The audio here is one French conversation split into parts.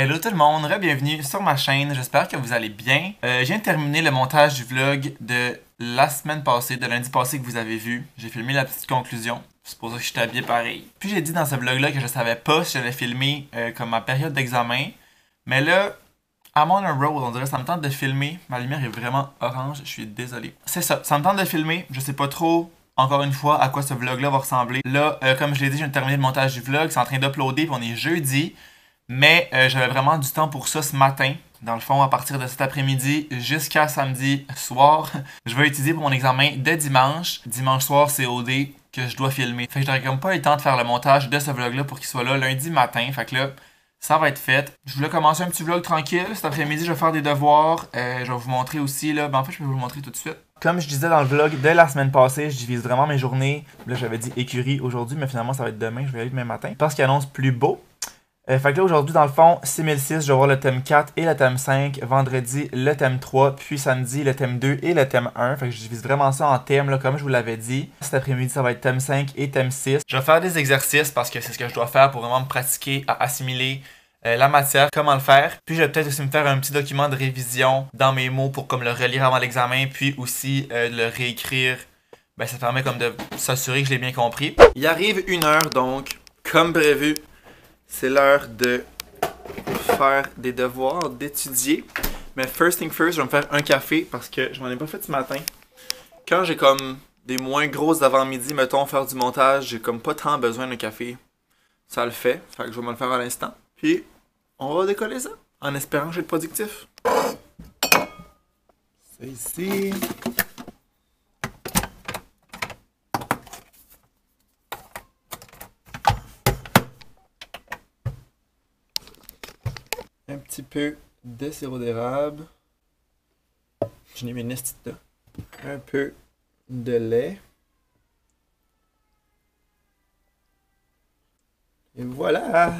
Hello tout le monde, bienvenue sur ma chaîne, j'espère que vous allez bien. Je viens de terminer le montage du vlog de la semaine passée, de lundi passé que vous avez vu. J'ai filmé la petite conclusion, c'est pour ça que je suis habillé pareil. Puis j'ai dit dans ce vlog-là que je savais pas si j'allais filmer comme ma période d'examen. Mais là, I'm on a roll, on dirait ça me tente de filmer. Ma lumière est vraiment orange, je suis désolé. C'est ça me tente de filmer, je sais pas trop... Encore une fois, à quoi ce vlog-là va ressembler. Là, comme je l'ai dit, je viens de terminer le montage du vlog. C'est en train d'uploader, puis on est jeudi. Mais j'avais vraiment du temps pour ça ce matin. Dans le fond, à partir de cet après-midi jusqu'à samedi soir, je vais étudier pour mon examen de dimanche. Dimanche soir, c'est OD que je dois filmer. Fait que j'aurais comme pas eu le temps de faire le montage de ce vlog-là pour qu'il soit là lundi matin. Fait que là, ça va être fait. Je voulais commencer un petit vlog tranquille. Cet après-midi, je vais faire des devoirs. Je vais vous montrer aussi, là. Ben, en fait, je vais vous le montrer tout de suite. Comme je disais dans le vlog de la semaine passée, je divise vraiment mes journées. Là, j'avais dit écurie aujourd'hui, mais finalement, ça va être demain. Je vais y aller demain matin. Parce qu'il annonce plus beau. Fait que là, aujourd'hui, dans le fond, 6006, je vais voir le thème 4 et le thème 5. Vendredi, le thème 3. Puis samedi, le thème 2 et le thème 1. Fait que je divise vraiment ça en thèmes, là, comme je vous l'avais dit. Cet après-midi, ça va être thème 5 et thème 6. Je vais faire des exercices parce que c'est ce que je dois faire pour vraiment me pratiquer à assimiler la matière, comment le faire. Puis je vais peut-être aussi me faire un petit document de révision dans mes mots pour comme le relire avant l'examen, puis aussi le réécrire. Ben ça permet comme de s'assurer que je l'ai bien compris. Il arrive 1h donc, comme prévu, c'est l'heure de faire des devoirs, d'étudier. Mais first thing first, je vais me faire un café parce que je m'en ai pas fait ce matin. Quand j'ai comme des moins grosses avant-midi, mettons faire du montage, j'ai comme pas tant besoin d'un café. Ça le fait, fait que je vais me le faire à l'instant. Puis, on va décoller ça, en espérant que je vais être productif. C'est ici. Un petit peu de sirop d'érable. Je n'ai mis une petite là. Un peu de lait. Et voilà!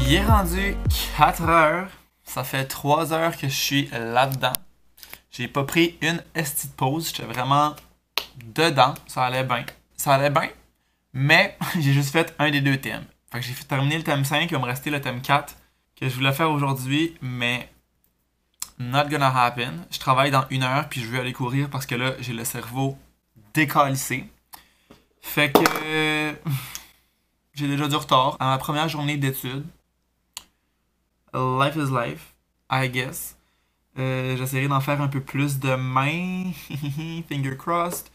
Il est rendu 4 heures. Ça fait 3 heures que je suis là-dedans. J'ai pas pris une estie de pause. J'étais vraiment dedans. Ça allait bien. Ça allait bien. Mais j'ai juste fait un des deux thèmes. Fait que j'ai terminé le thème 5. Il va me rester le thème 4 que je voulais faire aujourd'hui. Mais not gonna happen. Je travaille dans 1 heure puis je veux aller courir parce que là, j'ai le cerveau décalissé. Fait que j'ai déjà du retard à ma première journée d'études. Life is life, I guess. J'essaierai d'en faire un peu plus demain. Finger crossed.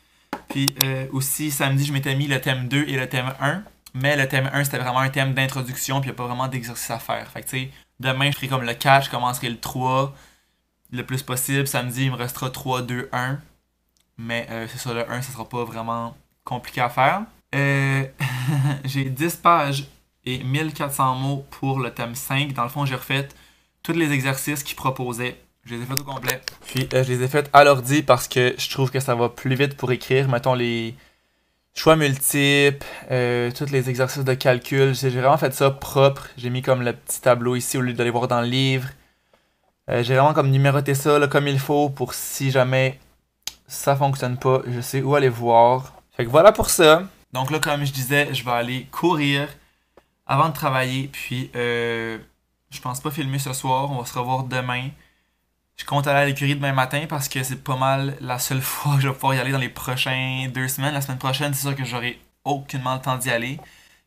Puis aussi, samedi, je m'étais mis le thème 2 et le thème 1. Mais le thème 1, c'était vraiment un thème d'introduction, puis il n'y a pas vraiment d'exercice à faire. Fait que tu sais, demain, je ferai comme le 4, je commencerai le 3 le plus possible. Samedi, il me restera 3, 2, 1. Mais c'est ça, le 1, ça sera pas vraiment compliqué à faire. J'ai 10 pages et 1400 mots pour le thème 5. Dans le fond, j'ai refait tous les exercices qu'ils proposaient. Je les ai faits au complet. Puis, je les ai faits à l'ordi parce que je trouve que ça va plus vite pour écrire. Mettons les choix multiples, tous les exercices de calcul. J'ai vraiment fait ça propre. J'ai mis comme le petit tableau ici au lieu d'aller voir dans le livre. J'ai vraiment comme numéroté ça là, comme il faut pour si jamais ça fonctionne pas, je sais où aller voir. Fait que voilà pour ça. Donc là, comme je disais, je vais aller courir avant de travailler, puis je pense pas filmer ce soir, on va se revoir demain. Je compte aller à l'écurie demain matin parce que c'est pas mal la seule fois que je vais pouvoir y aller dans les prochaines 2 semaines. La semaine prochaine, c'est sûr que j'aurai aucunement le temps d'y aller.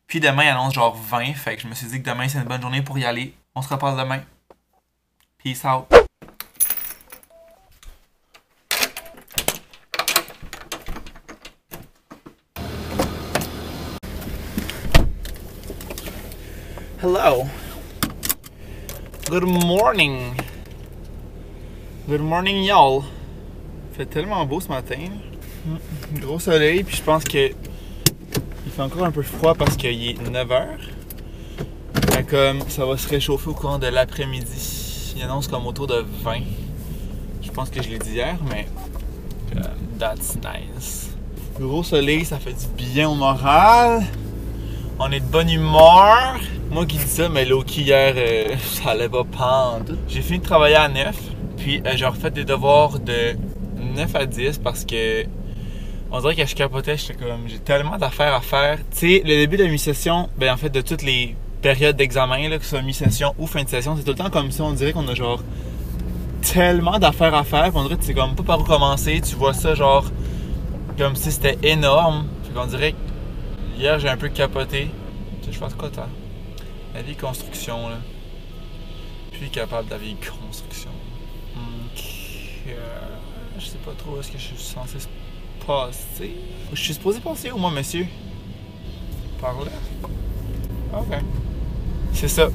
Puis demain, il annonce genre 20, fait que je me suis dit que demain, c'est une bonne journée pour y aller. On se reparle demain. Peace out. Hello. Good morning. Good morning, y'all. Il fait tellement beau ce matin. Gros soleil, puis je pense que il fait encore un peu froid parce qu'il est 9h. Mais comme ça va se réchauffer au cours de l'après-midi. Il annonce comme autour de 20. Je pense que je l'ai dit hier, mais That's nice. Gros soleil, ça fait du bien au moral. On est de bonne humeur. Moi qui dis ça, mais Loki hier, ça allait pas pendre. J'ai fini de travailler à 9, puis j'ai refait des devoirs de 9 à 10 parce que on dirait que je capotais, j'étais comme, j'ai tellement d'affaires à faire. Tu sais, le début de la mi-session, ben en fait, de toutes les périodes d'examen, que ce soit mi-session ou fin de session, c'est tout le temps comme ça, on dirait qu'on a genre tellement d'affaires à faire, on dirait que tu sais comme pas par où commencer, tu vois ça genre comme si c'était énorme. Fait qu'on dirait que hier j'ai un peu capoté. Tu sais, je pense quoi toi? La vie construction là. Je suis capable de la vie construction. Je sais pas trop où est-ce que je suis censé passer. Je suis supposé passer où moi monsieur? Par là? Ok. C'est ça.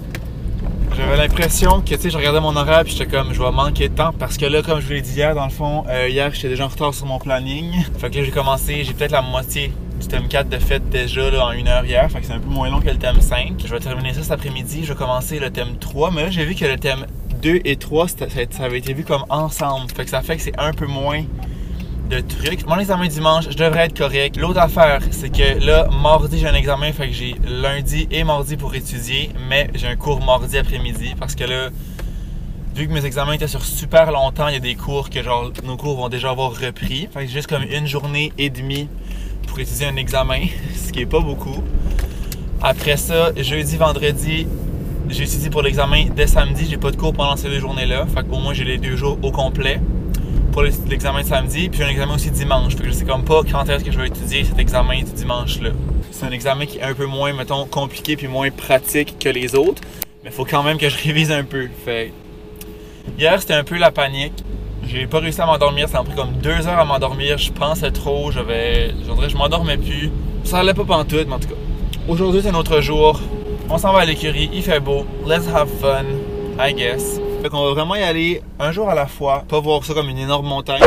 J'avais l'impression que, tu sais, je regardais mon horaire puis j'étais comme, je vais manquer de temps parce que là, comme je vous l'ai dit hier, dans le fond, hier, j'étais déjà en retard sur mon planning. Fait que là, j'ai commencé, j'ai peut-être la moitié du thème 4 de fait déjà là, en 1 heure hier. Fait que c'est un peu moins long que le thème 5. Je vais terminer ça cet après-midi. Je vais commencer le thème 3. Mais là, j'ai vu que le thème 2 et 3, ça avait été vu comme ensemble. Fait que ça fait que c'est un peu moins de trucs. Mon examen dimanche, je devrais être correct. L'autre affaire, c'est que là, mardi, j'ai un examen, fait que j'ai lundi et mardi pour étudier, mais j'ai un cours mardi après-midi parce que là, vu que mes examens étaient sur super longtemps, il y a des cours que genre, nos cours vont déjà avoir repris. Fait que j'ai juste comme 1 journée et demie pour étudier un examen, ce qui est pas beaucoup. Après ça, jeudi, vendredi, j'étudie pour l'examen dès samedi. J'ai pas de cours pendant ces 2 journées-là, fait qu'au moins j'ai les 2 jours au complet pour l'examen de samedi, puis j'ai un examen aussi dimanche. Fait que je sais comme pas quand est-ce que je vais étudier cet examen du dimanche-là. C'est un examen qui est un peu moins, mettons, compliqué puis moins pratique que les autres, mais faut quand même que je révise un peu. Fait hier, c'était un peu la panique. J'ai pas réussi à m'endormir, ça m'a pris comme 2 heures à m'endormir. Je pensais trop, je m'endormais plus. Ça allait pas pantoute, mais en tout cas. Aujourd'hui, c'est un autre jour. On s'en va à l'écurie, il fait beau. Let's have fun, I guess. Fait qu'on va vraiment y aller un jour à la fois, pas voir ça comme une énorme montagne.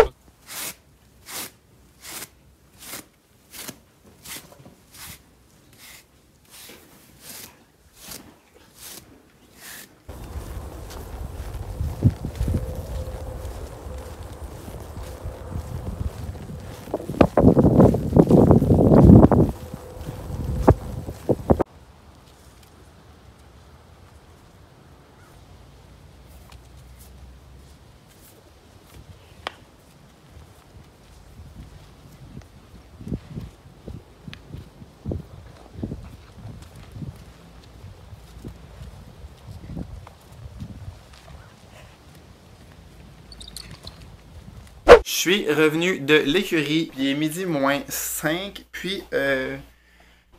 Je suis revenu de l'écurie, il est midi moins 5, puis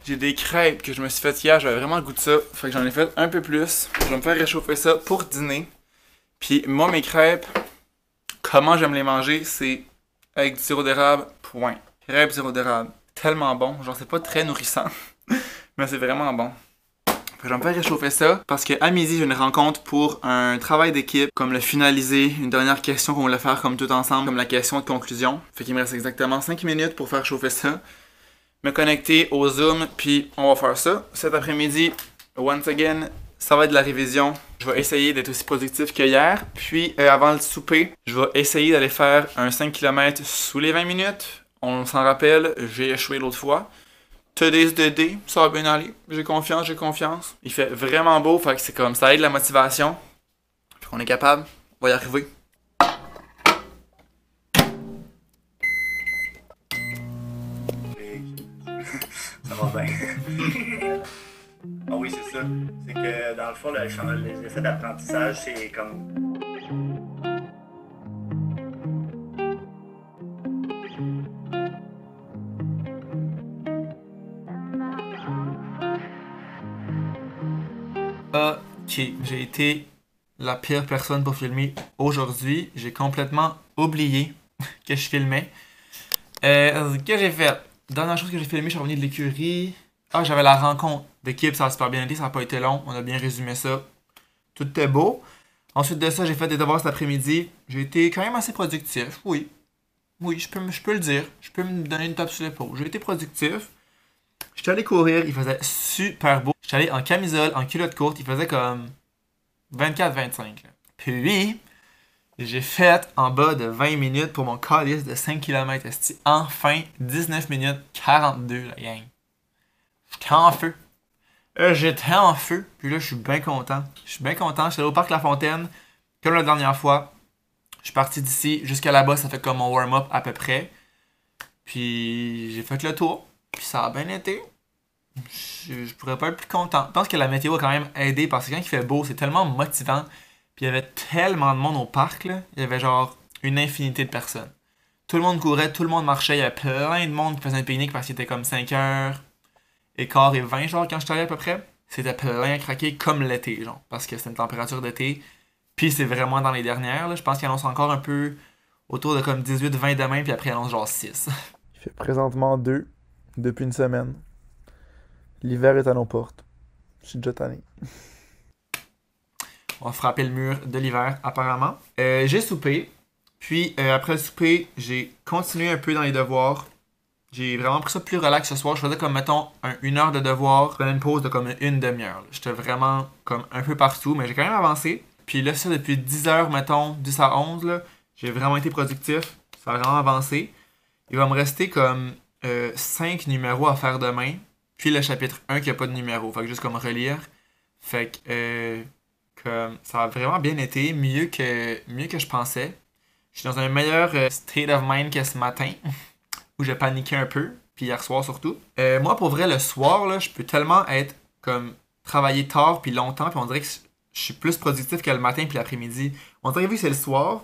j'ai des crêpes que je me suis fait hier, j'avais vraiment le goût de ça, fait que j'en ai fait un peu plus. Je vais me faire réchauffer ça pour dîner. Puis moi mes crêpes, comment j'aime les manger, c'est avec du sirop d'érable, point. Crêpes sirop d'érable, tellement bon, genre c'est pas très nourrissant, mais c'est vraiment bon. Je vais me faire réchauffer ça parce qu'à midi, j'ai une rencontre pour un travail d'équipe, comme le finaliser, une dernière question qu'on va faire comme tout ensemble, comme la question de conclusion. Fait qu'il me reste exactement 5 minutes pour faire chauffer ça. Me connecter au Zoom, puis on va faire ça. Cet après-midi, once again, ça va être de la révision. Je vais essayer d'être aussi productif que hier. Puis avant le souper, je vais essayer d'aller faire un 5 km sous les 20 minutes. On s'en rappelle, j'ai échoué l'autre fois. Today's the day, ça va bien aller. J'ai confiance, j'ai confiance. Il fait vraiment beau, fait que c'est comme ça aide la motivation. Fait qu'on est capable, on va y arriver. Ça va bien. Ah oui, c'est ça. C'est que dans le fond, les effets d'apprentissage, c'est comme. Ok, j'ai été la pire personne pour filmer aujourd'hui. J'ai complètement oublié que je filmais. Que j'ai fait? Dernière chose que j'ai filmé, je suis revenu de l'écurie. Ah, j'avais la rencontre d'équipe, ça a super bien été, ça n'a pas été long. On a bien résumé ça. Tout était beau. Ensuite de ça, j'ai fait des devoirs cet après-midi. J'ai été quand même assez productif, oui. Oui, je peux le dire. Je peux me donner une tape sur l'épaule. J'ai été productif. J'étais allé courir, il faisait super beau. J'étais allé en camisole, en culotte courte, il faisait comme 24-25. Puis, J'ai fait en bas de 20 minutes pour mon calice de 5 km. Enfin, 19 minutes 42, la gang. J'étais en feu. J'étais en feu. Puis là, je suis bien content. Je suis bien content. J'étais allé au parc La Fontaine, comme la dernière fois. Je suis parti d'ici jusqu'à là-bas. Ça fait comme mon warm-up à peu près. Puis j'ai fait le tour. Puis ça a bien été. Je pourrais pas être plus content. Je pense que la météo a quand même aidé parce que quand il fait beau, c'est tellement motivant. Puis il y avait tellement de monde au parc, là. Il y avait genre une infinité de personnes. Tout le monde courait, tout le monde marchait. Il y avait plein de monde qui faisait un pique-nique parce qu'il était comme 5h15 et 20 genre quand je suis allé à peu près. C'était plein à craquer comme l'été, genre. Parce que c'est une température d'été. Puis c'est vraiment dans les dernières, là. Je pense qu'il annonce encore un peu autour de comme 18-20 demain, puis après il annonce genre 6. Il fait présentement 2 depuis une semaine. L'hiver est à nos portes. Je suis déjà tanné. On va frapper le mur de l'hiver, apparemment. J'ai soupé. Puis, après le souper, j'ai continué un peu dans les devoirs. J'ai vraiment pris ça plus relax ce soir. Je faisais comme, mettons, une heure de devoirs. Je faisais une pause de comme une demi-heure. J'étais vraiment comme un peu partout, mais j'ai quand même avancé. Puis là, ça, depuis 10h, mettons, 10 à 11, là, j'ai vraiment été productif. Ça a vraiment avancé. Il va me rester comme 5 numéros à faire demain. Puis le chapitre 1 qui a pas de numéro. Fait que juste comme relire. Fait que ça a vraiment bien été. Mieux que je pensais. Je suis dans un meilleur state of mind que ce matin. Où j'ai paniqué un peu. Puis hier soir surtout. Moi, pour vrai, le soir, là, je peux tellement être comme travailler tard puis longtemps. Puis on dirait que je suis plus productif que le matin puis l'après-midi. On dirait vu que c'est le soir.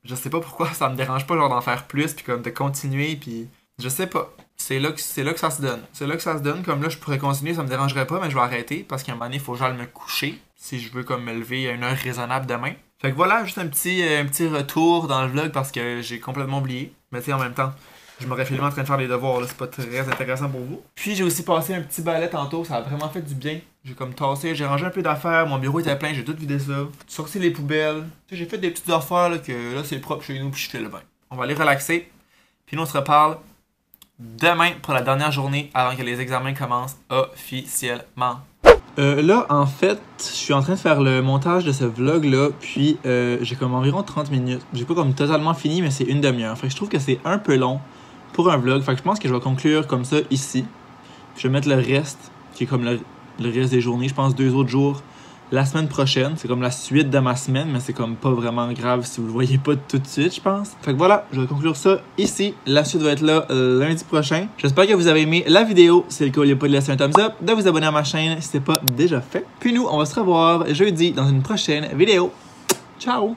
Je sais pas pourquoi ça me dérange pas genre d'en faire plus. Puis comme de continuer. Puis je sais pas. C'est là que ça se donne. C'est là que ça se donne. Comme là, je pourrais continuer, ça me dérangerait pas, mais je vais arrêter parce qu'à un moment donné, il faut genre me coucher si je veux comme me lever à une heure raisonnable demain. Fait que voilà, juste un petit retour dans le vlog parce que j'ai complètement oublié. Mais tu sais, en même temps, je m'aurais filmé en train de faire les devoirs, là, c'est pas très intéressant pour vous. Puis j'ai aussi passé un petit balai tantôt, ça a vraiment fait du bien. J'ai comme tassé, j'ai rangé un peu d'affaires, mon bureau était plein, j'ai tout vidé ça. Sorti les poubelles. Tu sais, j'ai fait des petites affaires là, que là c'est propre chez nous, puis je fais le bain. On va aller relaxer. Puis nous on se reparle demain pour la dernière journée avant que les examens commencent officiellement. Là, en fait, je suis en train de faire le montage de ce vlog-là, puis j'ai comme environ 30 minutes. J'ai pas comme totalement fini, mais c'est une demi-heure. Fait que je trouve que c'est un peu long pour un vlog. Fait que je pense que je vais conclure comme ça ici. Puis je vais mettre le reste, qui est comme le reste des journées. Je pense 2 autres jours la semaine prochaine. C'est comme la suite de ma semaine, mais c'est comme pas vraiment grave si vous le voyez pas tout de suite, je pense. Fait que voilà, je vais conclure ça ici. La suite va être là lundi prochain. J'espère que vous avez aimé la vidéo. Si c'est le cas, n'oubliez pas de laisser un thumbs up, de vous abonner à ma chaîne si c'est pas déjà fait. Puis nous, on va se revoir jeudi dans une prochaine vidéo. Ciao!